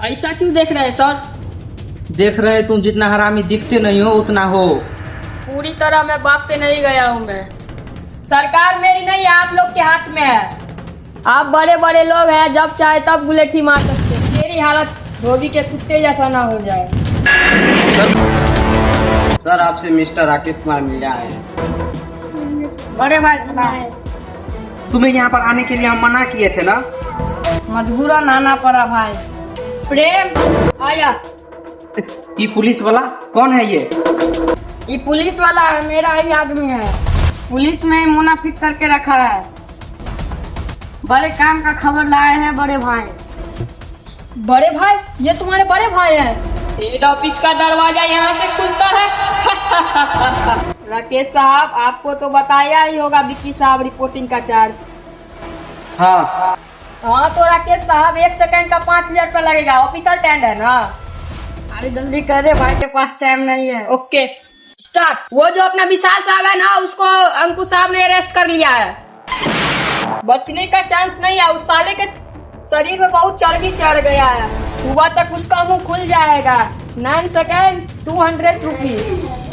ऐसा क्यों देख रहे हैं सर? देख रहे तुम जितना हरामी दिखते नहीं हो उतना हो। पूरी तरह मैं बाप पे नहीं गया हूँ मैं। सरकार मेरी नहीं, आप लोग के हाथ में है। आप बड़े बड़े लोग हैं, जब चाहे तब बुलेट ही मार सकते हैं। मेरी हालत धोबी के कुत्ते जैसा ना हो जाए। सर आपसे मिस्टर राकेश कुमार मिल जाए। बड़े भाई सुना, तुम्हें यहाँ पर आने के लिए हम मना किए थे ना। मजबूरन आना पड़ा भाई। प्रेम आया। ये पुलिस वाला कौन है ये पुलिस वाला है, मेरा ही आदमी है। पुलिस में मुनाफिक करके रखा है। बड़े काम का खबर लाए हैं बड़े भाई। बड़े भाई? ये तुम्हारे बड़े भाई हैं? हेड ऑफिस का दरवाजा यहाँ से खुलता है। राकेश साहब, आपको तो बताया ही होगा विक्की साहब रिपोर्टिंग का चार्ज। हाँ तो राकेश साहब 1 सेकंड का 5000 रुपया लगेगा। ऑफिसर टेंड है ना? अरे जल्दी कर दे, भाई के पास टाइम नहीं है। Okay start. वो जो अपना विशाल साहब है ना, उसको अंकुश साहब ने अरेस्ट कर लिया है। बचने का चांस नहीं है। उस साले के शरीर में बहुत चर्बी चढ़ गया है। सुबह तक उसका मुंह खुल जाएगा। 9 सेकंड 200 रुपीज।